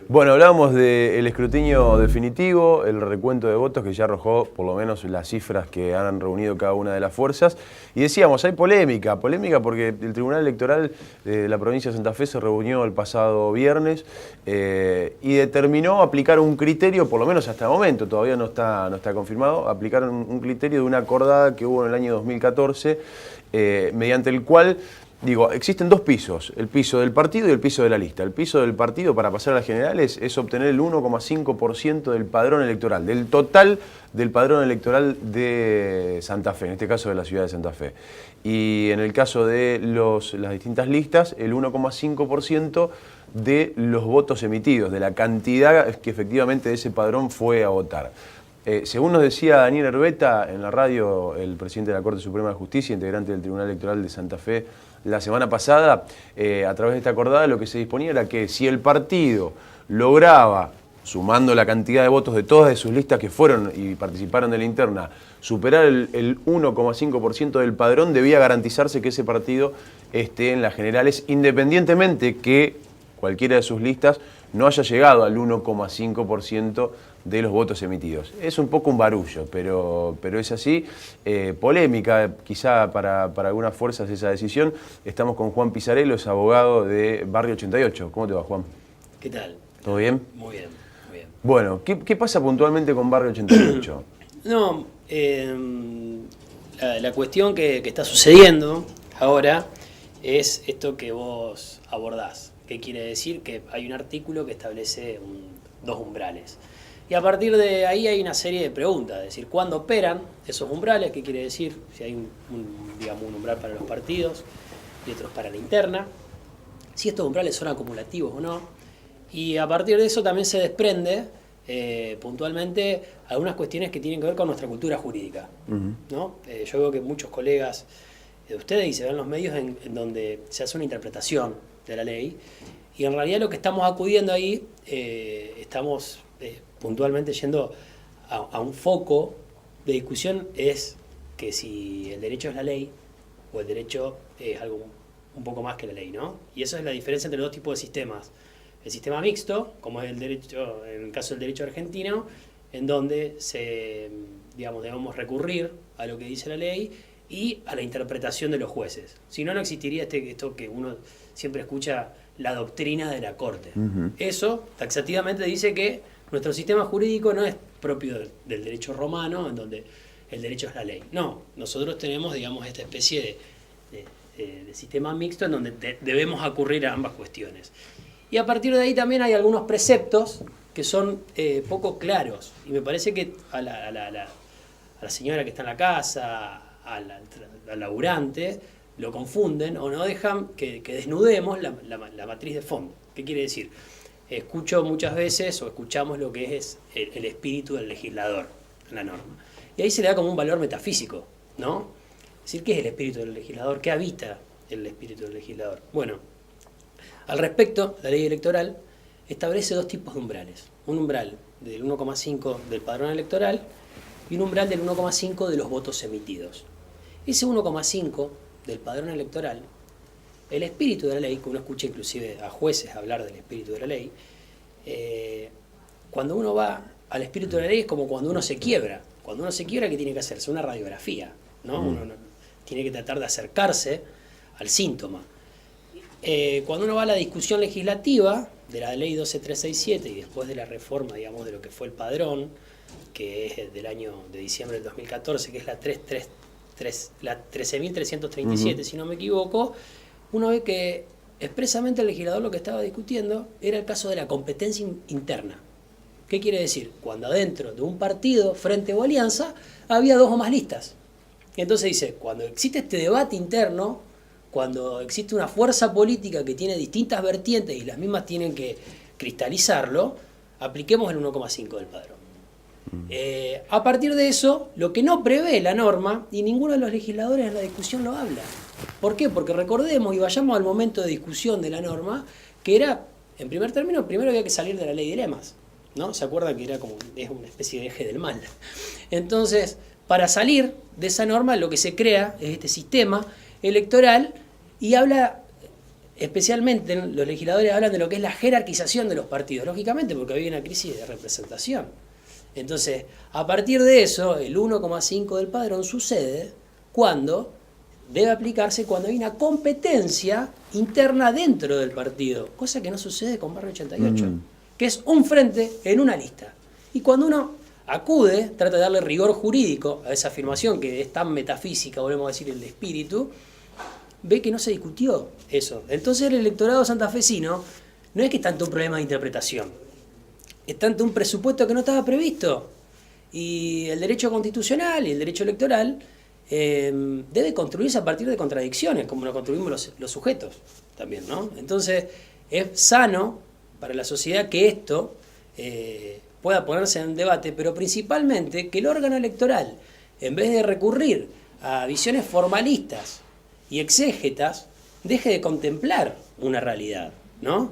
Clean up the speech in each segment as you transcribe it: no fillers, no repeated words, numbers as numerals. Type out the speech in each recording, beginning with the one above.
Bueno, hablábamos del escrutinio definitivo, el recuento de votos que ya arrojó por lo menos las cifras que han reunido cada una de las fuerzas. Y decíamos, hay polémica porque el Tribunal Electoral de la provincia de Santa Fe se reunió el pasado viernes y determinó aplicar un criterio, por lo menos hasta el momento, todavía no está confirmado, aplicar un criterio de una acordada que hubo en el año 2014, mediante el cual... Digo, existen dos pisos, el piso del partido y el piso de la lista. El piso del partido para pasar a las generales es obtener el 1,5% del padrón electoral, del total del padrón electoral de Santa Fe, en este caso de la ciudad de Santa Fe. Y en el caso de las distintas listas, el 1,5% de los votos emitidos, de la cantidad que efectivamente de ese padrón fue a votar. Según nos decía Daniel Herbeta en la radio, el presidente de la Corte Suprema de Justicia, integrante del Tribunal Electoral de Santa Fe, la semana pasada, a través de esta acordada, lo que se disponía era que si el partido lograba, sumando la cantidad de votos de todas de sus listas que fueron y participaron de la interna, superar el 1,5% del padrón, debía garantizarse que ese partido esté en las generales, independientemente que cualquiera de sus listas no haya llegado al 1,5% de los votos emitidos. Es un poco un barullo, pero es así. Polémica quizá para algunas fuerzas esa decisión. Estamos con Juan Pizarello, es abogado de Barrio 88. ¿Cómo te va, Juan? ¿Qué tal? ¿Todo bien? Muy bien, muy bien. Bueno, ¿qué pasa puntualmente con Barrio 88? No, la cuestión que está sucediendo ahora es esto que vos abordás. ¿Qué quiere decir? Que hay un artículo que establece dos umbrales. Y a partir de ahí hay una serie de preguntas, es decir, ¿cuándo operan esos umbrales? ¿Qué quiere decir? Si hay un umbral para los partidos y otros para la interna. Si estos umbrales son acumulativos o no. Y a partir de eso también se desprende puntualmente algunas cuestiones que tienen que ver con nuestra cultura jurídica, ¿no? Yo veo que muchos colegas de ustedes y se ven en los medios en donde se hace una interpretación de la ley y en realidad lo que estamos acudiendo ahí, estamos puntualmente yendo a un foco de discusión, es que si el derecho es la ley o el derecho es algo un poco más que la ley, ¿no? Y eso es la diferencia entre los dos tipos de sistemas. El sistema mixto, como es el derecho, en el caso del derecho argentino, en donde debemos recurrir a lo que dice la ley y a la interpretación de los jueces. Si no, no existiría esto que uno siempre escucha, la doctrina de la Corte. Eso, taxativamente, dice que nuestro sistema jurídico no es propio del derecho romano, en donde el derecho es la ley. No, nosotros tenemos, esta especie de sistema mixto en donde debemos acurrir a ambas cuestiones. Y a partir de ahí también hay algunos preceptos que son poco claros. Y me parece que a la señora que está en la casa, al laburante, lo confunden o no dejan que desnudemos la matriz de fondo. ¿Qué quiere decir? Escucho muchas veces o escuchamos lo que es el espíritu del legislador en la norma. Y ahí se le da como un valor metafísico, ¿no? Es decir, ¿qué es el espíritu del legislador? ¿Qué habita el espíritu del legislador? Bueno, al respecto, la ley electoral establece dos tipos de umbrales. Un umbral del 1,5 del padrón electoral y un umbral del 1,5 de los votos emitidos. Ese 1,5 del padrón electoral, el espíritu de la ley, que uno escucha inclusive a jueces hablar del espíritu de la ley, cuando uno va al espíritu de la ley es como cuando uno se quiebra. Cuando uno se quiebra, ¿qué tiene que hacerse? Una radiografía, ¿no? Uno tiene que tratar de acercarse al síntoma. Cuando uno va a la discusión legislativa de la ley 12367 y después de la reforma, de lo que fue el padrón, que es del año de diciembre del 2014, que es la 13.337, si no me equivoco, uno ve que expresamente el legislador lo que estaba discutiendo era el caso de la competencia interna. ¿Qué quiere decir? Cuando adentro de un partido, frente o alianza, había dos o más listas. Y entonces dice, cuando existe este debate interno, cuando existe una fuerza política que tiene distintas vertientes y las mismas tienen que cristalizarlo, apliquemos el 1,5 del padrón. A partir de eso, lo que no prevé la norma, y ninguno de los legisladores en la discusión lo habla. ¿Por qué? Porque recordemos y vayamos al momento de discusión de la norma, que era, en primer término, primero había que salir de la ley de lemas, ¿no? ¿Se acuerdan que es una especie de eje del mal? Entonces, para salir de esa norma, lo que se crea es este sistema electoral y habla especialmente los legisladores hablan de lo que es la jerarquización de los partidos, lógicamente porque había una crisis de representación. Entonces, a partir de eso, el 1,5 del padrón sucede cuando debe aplicarse cuando hay una competencia interna dentro del partido, cosa que no sucede con Barrio 88, que es un frente en una lista. Y cuando uno acude, trata de darle rigor jurídico a esa afirmación que es tan metafísica, volvemos a decir, el de espíritu, ve que no se discutió eso. Entonces el electorado santafesino no es que es tanto un problema de interpretación, es tanto un presupuesto que no estaba previsto. Y el derecho constitucional y el derecho electoral debe construirse a partir de contradicciones, como lo construimos los sujetos también, ¿no? Entonces es sano para la sociedad que esto pueda ponerse en debate, pero principalmente que el órgano electoral, en vez de recurrir a visiones formalistas y exégetas, deje de contemplar una realidad, ¿no?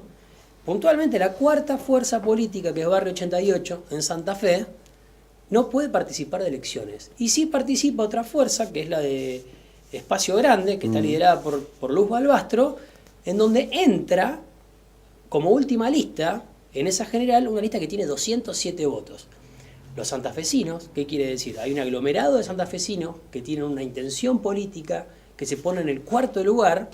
Puntualmente, la cuarta fuerza política, que es Barrio 88, en Santa Fe, no puede participar de elecciones. Y sí participa otra fuerza, que es la de Espacio Grande, que está liderada por Luz Balbastro, en donde entra como última lista, en esa general, una lista que tiene 207 votos. Los santafesinos, ¿qué quiere decir? Hay un aglomerado de santafesinos que tienen una intención política, que se pone en el cuarto lugar,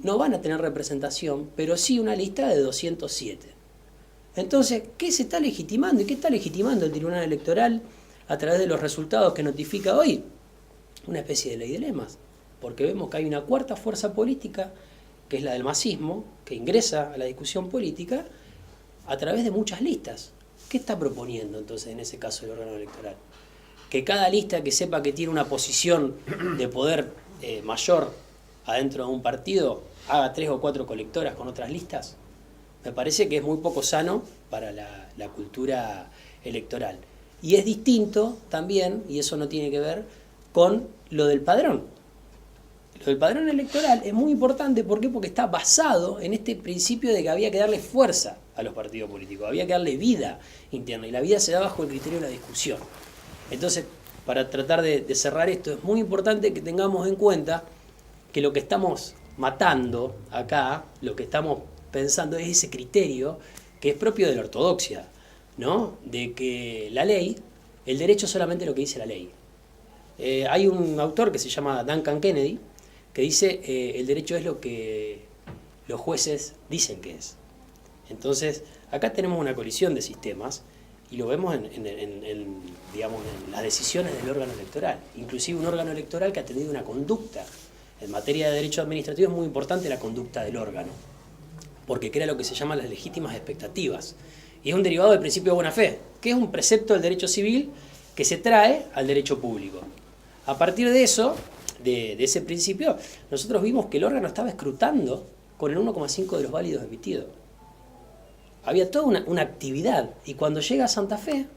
no van a tener representación, pero sí una lista de 207. Entonces, ¿qué se está legitimando? ¿Y qué está legitimando el Tribunal Electoral a través de los resultados que notifica hoy? Una especie de ley de lemas, porque vemos que hay una cuarta fuerza política, que es la del masismo, que ingresa a la discusión política a través de muchas listas. ¿Qué está proponiendo entonces en ese caso el órgano electoral? Que cada lista que sepa que tiene una posición de poder mayor adentro de un partido haga 3 o 4 colectoras con otras listas. Me parece que es muy poco sano para la cultura electoral. Y es distinto también, y eso no tiene que ver, con lo del padrón. Lo del padrón electoral es muy importante, ¿por qué? Porque está basado en este principio de que había que darle fuerza a los partidos políticos, había que darle vida interna, y la vida se da bajo el criterio de la discusión. Entonces, para tratar de cerrar esto, es muy importante que tengamos en cuenta que lo que estamos matando acá, lo que estamos pensando es ese criterio que es propio de la ortodoxia, ¿no? De que la ley, el derecho es solamente lo que dice la ley. Hay un autor que se llama Duncan Kennedy que dice el derecho es lo que los jueces dicen que es. Entonces, acá tenemos una colisión de sistemas y lo vemos digamos, en las decisiones del órgano electoral. Inclusive un órgano electoral que ha tenido una conducta. En materia de derecho administrativo es muy importante la conducta del órgano, porque crea lo que se llama las legítimas expectativas. Y es un derivado del principio de buena fe, que es un precepto del derecho civil que se trae al derecho público. A partir de eso, de ese principio, nosotros vimos que el órgano estaba escrutando con el 1,5 de los válidos emitidos. Había toda una actividad, y cuando llega a Santa Fe,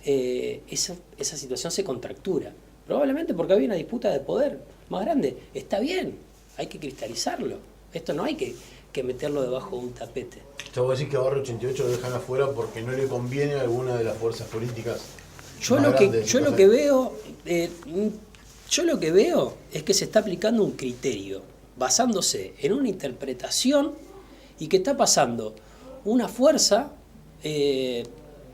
esa situación se contractura. Probablemente porque había una disputa de poder más grande. Está bien, hay que cristalizarlo. Esto no hay que meterlo debajo de un tapete. ¿Te voy a decir que a Barrio 88 lo dejan afuera porque no le conviene a alguna de las fuerzas políticas? Yo lo que veo es que se está aplicando un criterio basándose en una interpretación y que está pasando una fuerza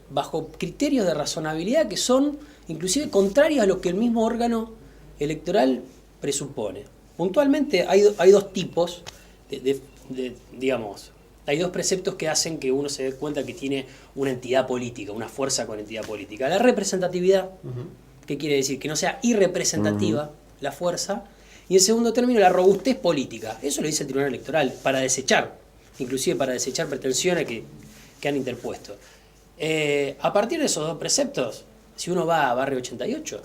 bajo criterios de razonabilidad que son inclusive contrarios a lo que el mismo órgano electoral presupone. Puntualmente hay dos tipos digamos, hay dos preceptos que hacen que uno se dé cuenta que tiene una entidad política, una fuerza con entidad política. La representatividad, ¿qué quiere decir? Que no sea irrepresentativa la fuerza. Y en segundo término, la robustez política. Eso lo dice el Tribunal Electoral, para desechar, inclusive para desechar pretensiones que han interpuesto. A partir de esos dos preceptos, si uno va a Barrio 88,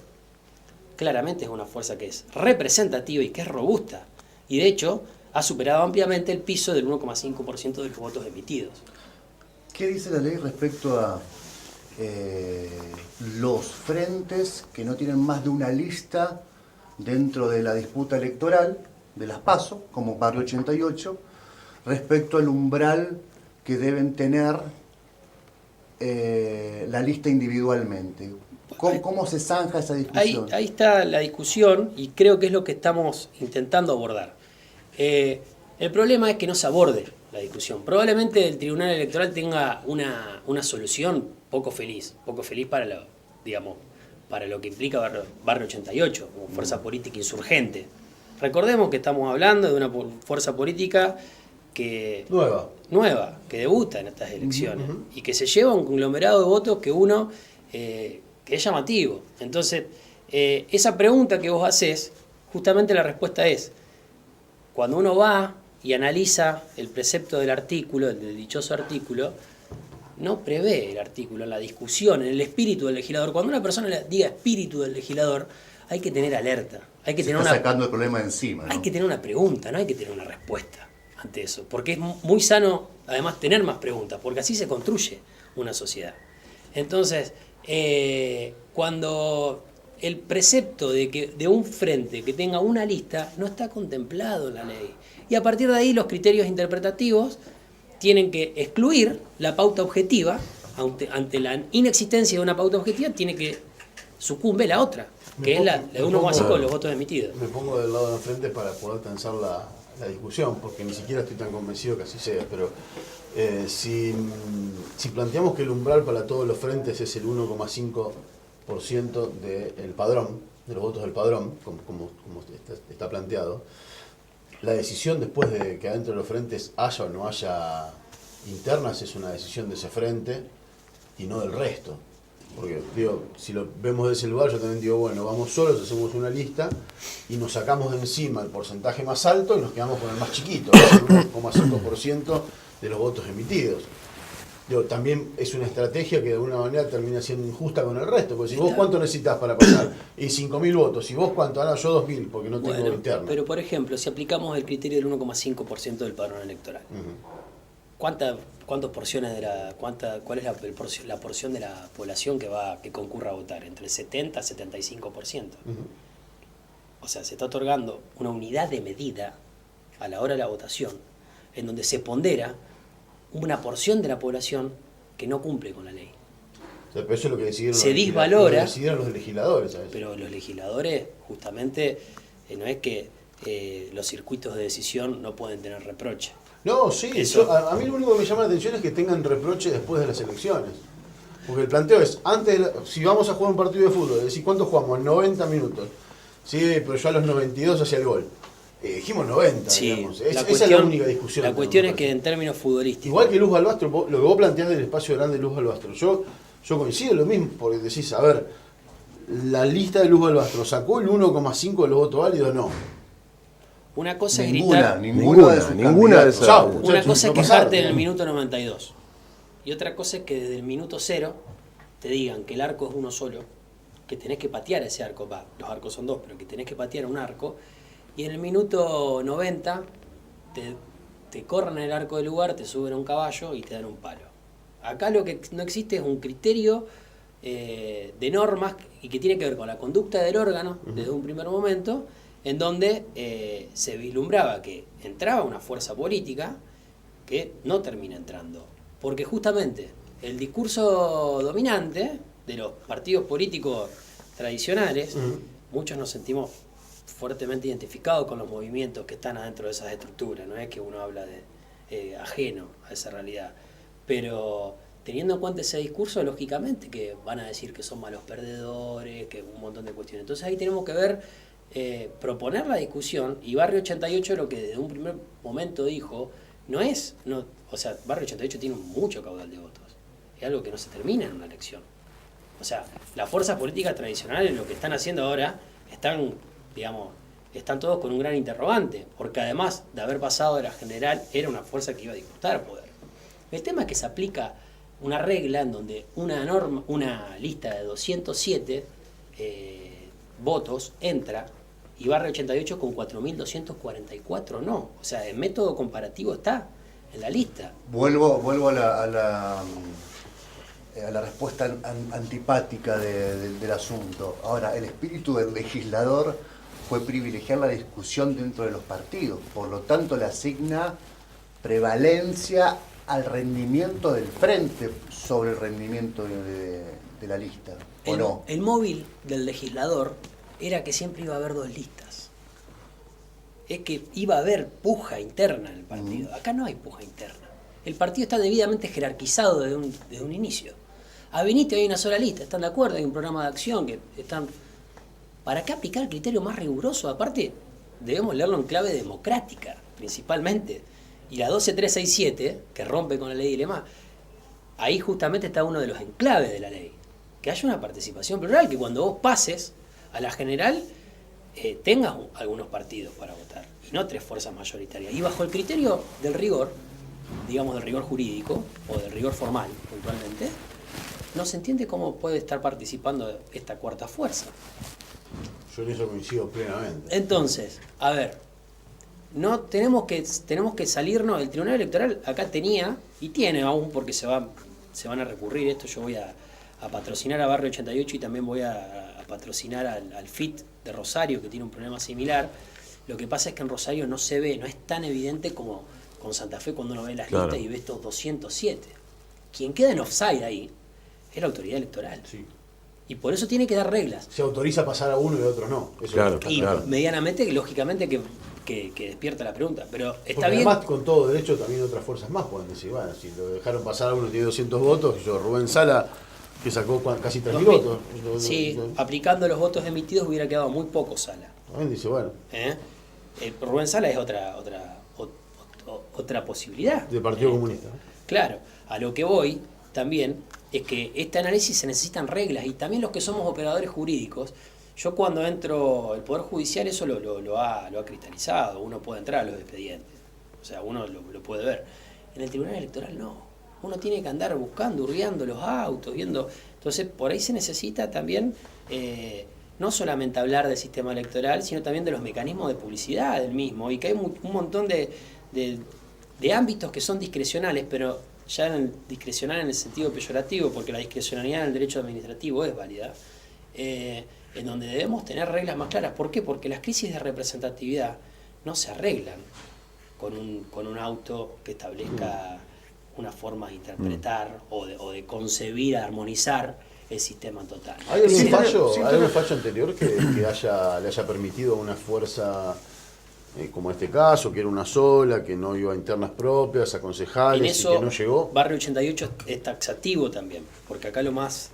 claramente es una fuerza que es representativa y que es robusta. Y de hecho, ha superado ampliamente el piso del 1,5% de los votos emitidos. ¿Qué dice la ley respecto a los frentes que no tienen más de una lista dentro de la disputa electoral, de las PASO, como Barrio 88, respecto al umbral que deben tener la lista individualmente? ¿Cómo se zanja esa discusión? Ahí está la discusión y creo que es lo que estamos intentando abordar. El problema es que no se aborde la discusión. Probablemente el Tribunal Electoral tenga una solución poco feliz para lo, digamos, para lo que implica Barrio 88, como fuerza política insurgente. Recordemos que estamos hablando de una fuerza política nueva, que debuta en estas elecciones y que se lleva un conglomerado de votos que es llamativo. Entonces, esa pregunta que vos haces, justamente la respuesta es, cuando uno va y analiza el precepto del artículo, del dichoso artículo, no prevé el artículo en la discusión, en el espíritu del legislador. Cuando una persona le diga espíritu del legislador, hay que tener alerta, hay que tener sacando el problema de encima, ¿no? Hay que tener una pregunta, no hay que tener una respuesta ante eso, porque es muy sano además tener más preguntas, porque así se construye una sociedad. Entonces, cuando el precepto de un frente que tenga una lista no está contemplado en la ley, y a partir de ahí los criterios interpretativos tienen que excluir la pauta objetiva. Ante la inexistencia de una pauta objetiva tiene que sucumbe la otra, que es la de 1,5 de los votos emitidos. Me pongo del lado de frente para poder tensar la discusión, porque ni siquiera estoy tan convencido que así sea, pero si planteamos que el umbral para todos los frentes es el 1,5% del padrón, de los votos del padrón, como está planteado, la decisión después de que adentro de los frentes haya o no haya internas es una decisión de ese frente y no del resto. Porque, digo, si lo vemos de ese lugar, yo también digo, bueno, vamos solos, hacemos una lista y nos sacamos de encima el porcentaje más alto y nos quedamos con el más chiquito, el 1,5% de los votos emitidos. Digo, también es una estrategia que de alguna manera termina siendo injusta con el resto, porque si vos cuánto necesitas para pasar, y 5.000 votos, y vos cuánto, ahora yo 2.000, porque no tengo interno. Pero por ejemplo, si aplicamos el criterio del 1,5% del padrón electoral, ¿cuántas porciones cuál es la porción de la población que concurra a votar? Entre el 70 y 75%. O sea, se está otorgando una unidad de medida a la hora de la votación, en donde se pondera una porción de la población que no cumple con la ley. O sea, pero eso es lo que decidieron Se disvalora, los legisladores, ¿sabes? Pero los legisladores, justamente, no es que los circuitos de decisión no pueden tener reproche. No, sí, a mí lo único que me llama la atención es que tengan reproche después de las elecciones. Porque el planteo es, si vamos a jugar un partido de fútbol, decir, ¿cuánto jugamos? 90 minutos. Sí, pero yo a los 92 hacía el gol. Dijimos 90, sí, digamos. Esa es la única discusión. La cuestión es que en términos futbolísticos... Igual que Luz Balbastro, lo que vos planteás del espacio grande de Luz Balbastro, yo coincido lo mismo, porque decís, a ver, la lista de Luz Balbastro, ¿sacó el 1,5 de los votos válidos? No. Una cosa es gritar... Ninguna de esas. Una cosa es quejarte en el minuto 92. Y otra cosa es que desde el minuto 0 te digan que el arco es uno solo, que tenés que patear ese arco. Los arcos son dos, pero que tenés que patear un arco. Y en el minuto 90 te corran el arco del lugar, te suben a un caballo y te dan un palo. Acá lo que no existe es un criterio de normas y que tiene que ver con la conducta del órgano desde un primer momento, en donde se vislumbraba que entraba una fuerza política que no termina entrando. Porque justamente el discurso dominante de los partidos políticos tradicionales, muchos nos sentimos fuertemente identificados con los movimientos que están adentro de esas estructuras. No es que uno habla de ajeno a esa realidad, pero teniendo en cuenta ese discurso, lógicamente que van a decir que son malos perdedores, que un montón de cuestiones. Entonces ahí tenemos que ver, proponer la discusión, y Barrio 88 lo que desde un primer momento dijo, o sea, Barrio 88 tiene mucho caudal de votos, es algo que no se termina en una elección. O sea, las fuerzas políticas tradicionales lo que están haciendo ahora están todos con un gran interrogante, porque además de haber pasado de la general, era una fuerza que iba a disputar poder. El tema es que se aplica una regla en donde una lista de 207 votos entra, y Barrio 88 con 4.244 no. O sea, el método comparativo está en la lista. Vuelvo a la respuesta antipática del asunto. Ahora, el espíritu del legislador fue privilegiar la discusión dentro de los partidos, por lo tanto le asigna prevalencia al rendimiento del frente sobre el rendimiento de la lista, ¿o no? El móvil del legislador era que siempre iba a haber dos listas. es que iba a haber puja interna en el partido. Acá no hay puja interna. El partido está debidamente jerarquizado desde un inicio. A Benítez hay una sola lista, ¿están de acuerdo? Hay un programa de acción que están... ¿Para qué aplicar el criterio más riguroso? Aparte, debemos leerlo en clave democrática, principalmente. Y la 12367, que rompe con la ley de Lemá, ahí justamente está uno de los enclaves de la ley. Que haya una participación plural, que cuando vos pases a la general tengas algunos partidos para votar, y no 3 fuerzas mayoritarias. Y bajo el criterio del rigor, digamos del rigor jurídico, o del rigor formal, puntualmente, no se entiende cómo puede estar participando esta cuarta fuerza. Yo en eso coincido plenamente. Entonces, a ver, no tenemos que salirnos. El Tribunal Electoral acá tenía, y tiene aún, porque se van a recurrir esto. Yo voy a patrocinar a Barrio 88 y también voy a patrocinar al FIT de Rosario, que tiene un problema similar. Lo que pasa es que en Rosario no se ve, no es tan evidente como con Santa Fe cuando uno ve las listas y ve estos 207. Quien queda en offside ahí es la autoridad electoral. Sí. Y por eso tiene que dar reglas. Se autoriza a pasar a uno y a otro no. Eso Claro, está Y claro. medianamente, lógicamente, que despierta la pregunta. Pero está Porque bien. además, con todo derecho, también otras fuerzas más pueden decir, bueno, si lo dejaron pasar a uno y tiene 200 votos, Rubén Sala, que sacó casi 3.000 votos. Sí, aplicando los votos emitidos hubiera quedado muy poco Sala. También dice, bueno, Rubén Sala es otra posibilidad. del Partido Comunista. Claro, a lo que voy también es que este análisis se necesitan reglas, y también los que somos operadores jurídicos. Yo cuando entro al Poder Judicial eso lo ha cristalizado. Uno puede entrar a los expedientes, o sea, uno lo puede ver. En el Tribunal Electoral no. Uno tiene que andar buscando, hurgueando los autos, viendo. Entonces, por ahí se necesita también no solamente hablar del sistema electoral, sino también de los mecanismos de publicidad del mismo, y que hay un montón de ámbitos que son discrecionales, pero ya discrecional en el sentido peyorativo, porque la discrecionalidad en el derecho administrativo es válida, en donde debemos tener reglas más claras. ¿Por qué? Porque las crisis de representatividad no se arreglan con un auto que establezca una forma de interpretar o de concebir, armonizar el sistema total. ¿Hay algún Sí, fallo, sí, ¿hay algún fallo anterior que le haya permitido a una fuerza, como este caso, que era una sola, que no iba a internas propias, a En concejales, eso, y que no llegó? Barrio 88 es taxativo también, porque acá lo más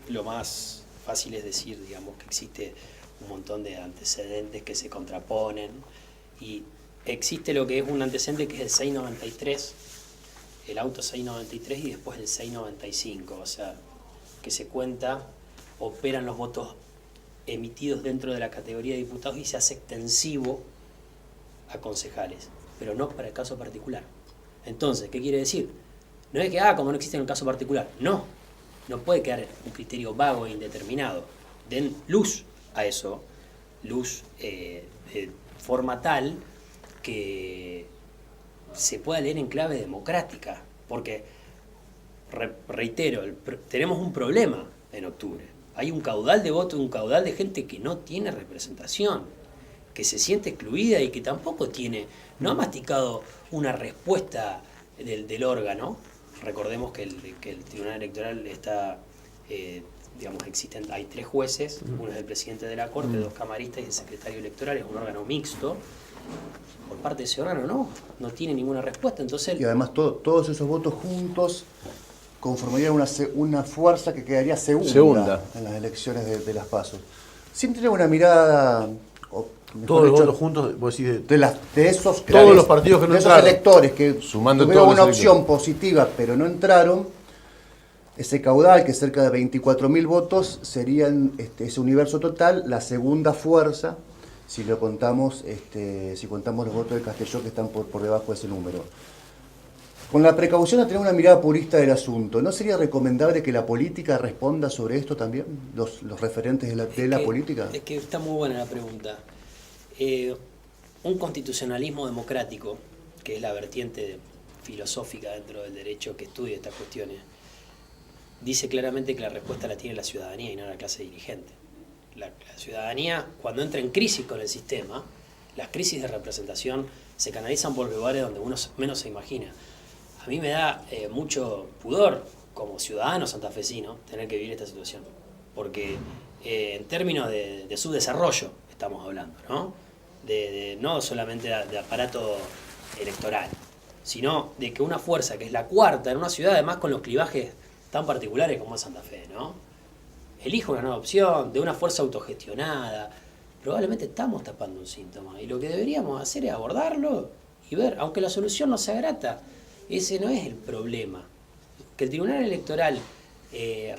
fácil es decir, digamos, que existe un montón de antecedentes que se contraponen, y existe lo que es un antecedente que es el 693, el auto 693 y después el 695, o sea, que se cuenta, operan los votos emitidos dentro de la categoría de diputados y se hace extensivo a concejales, pero no para el caso particular. Entonces, ¿qué quiere decir? No es que, como no existe en el caso particular, no puede quedar un criterio vago e indeterminado. Den luz a eso, luz de forma tal que se pueda leer en clave democrática, porque, reitero, tenemos un problema en octubre. Hay un caudal de votos, un caudal de gente que no tiene representación, que se siente excluida y que tampoco no ha masticado una respuesta del órgano. Recordemos que el Tribunal Electoral está, hay 3 jueces, uno es el presidente de la Corte, 2 camaristas y el secretario electoral, es un órgano mixto. Por parte de ese órgano no tiene ninguna respuesta. Entonces, Y además todos esos votos juntos conformarían una fuerza que quedaría segunda en las elecciones de las PASO. Sin tener una mirada, o mejor Todos los dicho, votos juntos, vos decís, de esos Todos los partidos que no de esos entraron. electores que Sumando tuvieron todos una los opción electores. positiva pero no entraron, ese caudal, que es cerca de 24.000 votos, serían ese universo total, la segunda fuerza, si lo contamos, si contamos los votos de Castelló que están por debajo de ese número. Con la precaución de tener una mirada purista del asunto, ¿no sería recomendable que la política responda sobre esto también? Los referentes de la política. Es que está muy buena la pregunta. Un constitucionalismo democrático, que es la vertiente filosófica dentro del derecho que estudia estas cuestiones, dice claramente que la respuesta la tiene la ciudadanía y no la clase dirigente. La ciudadanía, cuando entra en crisis con el sistema, las crisis de representación se canalizan por lugares donde uno menos se imagina. A mí me da mucho pudor, como ciudadano santafesino, tener que vivir esta situación. Porque en términos de su desarrollo estamos hablando, ¿no? no solamente de aparato electoral, sino de que una fuerza que es la cuarta en una ciudad, además con los clivajes tan particulares como es Santa Fe, ¿no? Elija una nueva opción, de una fuerza autogestionada. Probablemente estamos tapando un síntoma y lo que deberíamos hacer es abordarlo y ver, aunque la solución no sea grata, ese no es el problema. Que el Tribunal Electoral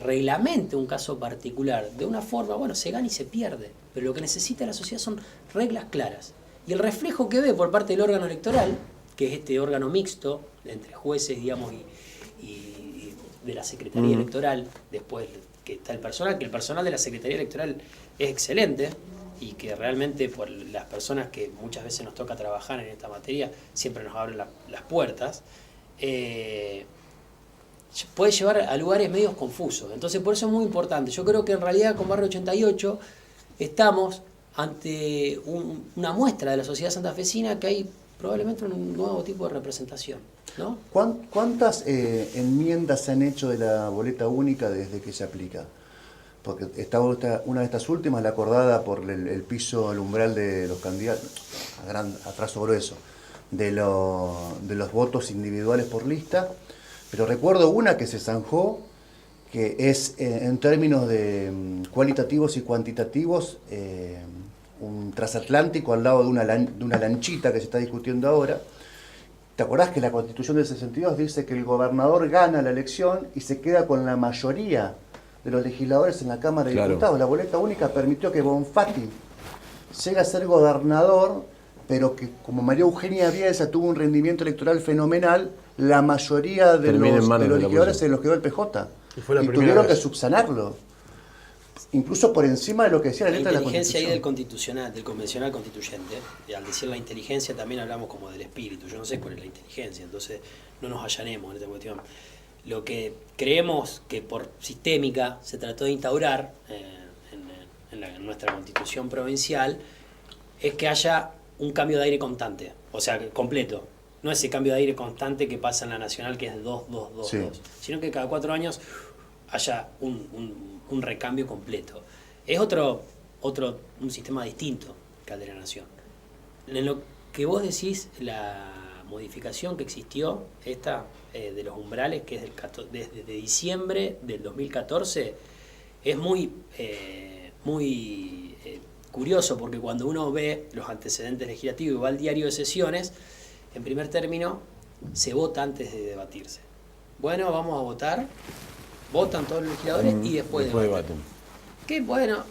reglamente un caso particular de una forma, bueno, se gana y se pierde, pero lo que necesita la sociedad son reglas claras. Y el reflejo que ve por parte del órgano electoral, que es este órgano mixto entre jueces, digamos, y de la Secretaría Electoral, después que está el personal, que el personal de la Secretaría Electoral es excelente y que realmente por las personas que muchas veces nos toca trabajar en esta materia siempre nos abren las puertas, puede llevar a lugares medios confusos. Entonces por eso es muy importante. Yo creo que en realidad con Barrio 88 estamos ante una muestra de la sociedad santafesina que hay probablemente un nuevo tipo de representación, ¿no? ¿Cuántas enmiendas se han hecho de la boleta única desde que se aplica? Porque una de estas últimas, la acordada por el piso, el umbral de los candidatos, a trazo grueso, de los votos individuales por lista, pero recuerdo una que se zanjó, que es en términos de cualitativos y cuantitativos, un transatlántico al lado de una lanchita que se está discutiendo ahora. ¿Te acordás que la Constitución del 62 dice que el gobernador gana la elección y se queda con la mayoría de los legisladores en la Cámara de Diputados? La boleta única permitió que Bonfatti llegue a ser gobernador, pero que como María Eugenia Bielsa tuvo un rendimiento electoral fenomenal, la mayoría de los legisladores se los quedó el PJ. Y tuvieron que subsanarlo. Incluso por encima de lo que decía la letra de la Constitución. La inteligencia ahí del convencional constituyente, y al decir la inteligencia también hablamos como del espíritu. Yo no sé cuál es la inteligencia, entonces no nos allanemos en esta cuestión. Lo que creemos que por sistémica se trató de instaurar en nuestra constitución provincial es que haya un cambio de aire constante, o sea, completo. No ese cambio de aire constante que pasa en la nacional, que es 2, 2, 2, 2, sino que cada 4 años haya un recambio completo. Es un sistema distinto que el de la nación. En lo que vos decís, la modificación que existió, de los umbrales, que es desde diciembre del 2014, es muy curioso, porque cuando uno ve los antecedentes legislativos y va al diario de sesiones, en primer término, se vota antes de debatirse. Bueno, vamos a votar, votan todos los legisladores y después debaten. Qué bueno,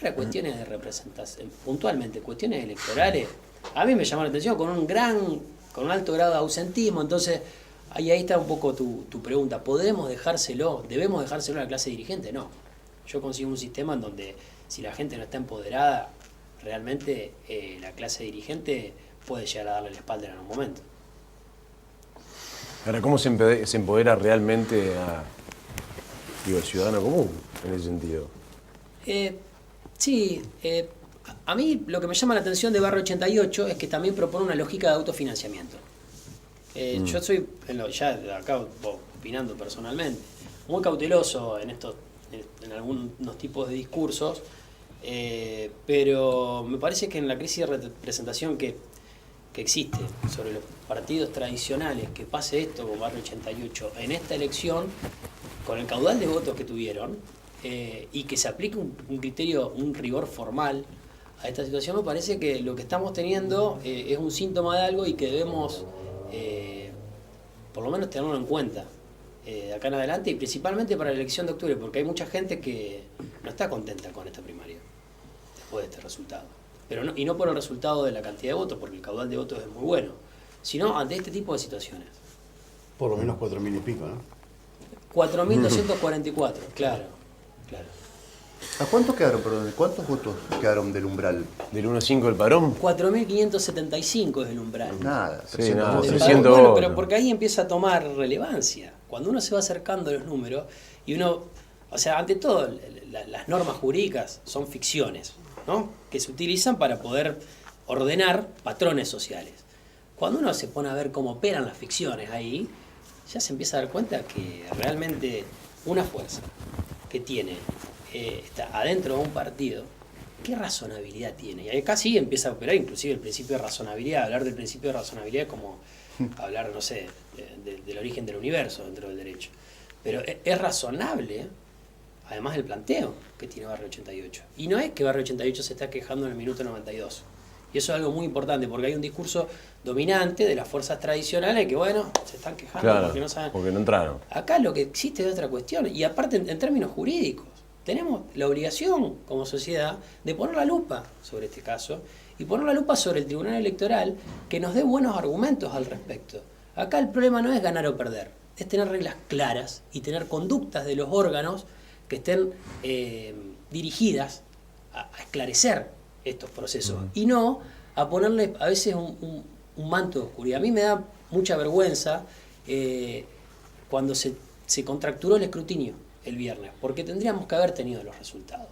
para cuestiones de representación, puntualmente cuestiones electorales, a mí me llama la atención con un alto grado de ausentismo. Entonces ahí está un poco tu pregunta. ¿Debemos dejárselo a la clase dirigente? No. Yo consigo un sistema en donde si la gente no está empoderada, realmente la clase dirigente puede llegar a darle la espalda en algún momento. Ahora, ¿cómo se empodera realmente al ciudadano común en ese sentido? A mí lo que me llama la atención de Barrio 88 es que también propone una lógica de autofinanciamiento. Yo soy, ya acá opinando personalmente, muy cauteloso en algunos tipos de discursos, pero me parece que en la crisis de representación que existe sobre los partidos tradicionales, que pase esto con Barrio 88 en esta elección, con el caudal de votos que tuvieron, y que se aplique un criterio, un rigor formal a esta situación, me parece que lo que estamos teniendo es un síntoma de algo y que debemos por lo menos tenerlo en cuenta de acá en adelante, y principalmente para la elección de octubre, porque hay mucha gente que no está contenta con esta primaria después de este resultado. Y no por el resultado de la cantidad de votos, porque el caudal de votos es muy bueno, sino ante este tipo de situaciones. Por lo menos 4.000 y pico, ¿no? 4.244, claro. ¿A cuántos quedaron, perdón? ¿Cuántos votos quedaron del umbral? ¿Del 1.5 el padrón? 4.575 es el umbral. Nada, 300 votos. 300 Bueno, votos. pero porque ahí empieza a tomar relevancia. Cuando uno se va acercando a los números y ante todo, las normas jurídicas son ficciones, ¿no? Que se utilizan para poder ordenar patrones sociales. Cuando uno se pone a ver cómo operan las ficciones ahí, ya se empieza a dar cuenta que realmente una fuerza que está adentro de un partido ¿qué razonabilidad tiene? Y acá sí empieza a operar inclusive el principio de razonabilidad. Hablar del principio de razonabilidad es como hablar, no sé, del origen del universo dentro del derecho. Pero es razonable, además del planteo que tiene Barrio 88. Y no es que Barrio 88 se está quejando en el minuto 92. Y eso es algo muy importante, porque hay un discurso dominante de las fuerzas tradicionales que, bueno, se están quejando Claro, porque no saben. porque no entraron. Acá lo que existe es otra cuestión. Y aparte, en términos jurídicos, tenemos la obligación como sociedad de poner la lupa sobre este caso y poner la lupa sobre el Tribunal Electoral que nos dé buenos argumentos al respecto. Acá el problema no es ganar o perder, es tener reglas claras y tener conductas de los órganos que estén dirigidas a esclarecer estos procesos y no a ponerle a veces un manto de oscuridad. A mí me da mucha vergüenza cuando se contracturó el escrutinio el viernes, porque tendríamos que haber tenido los resultados.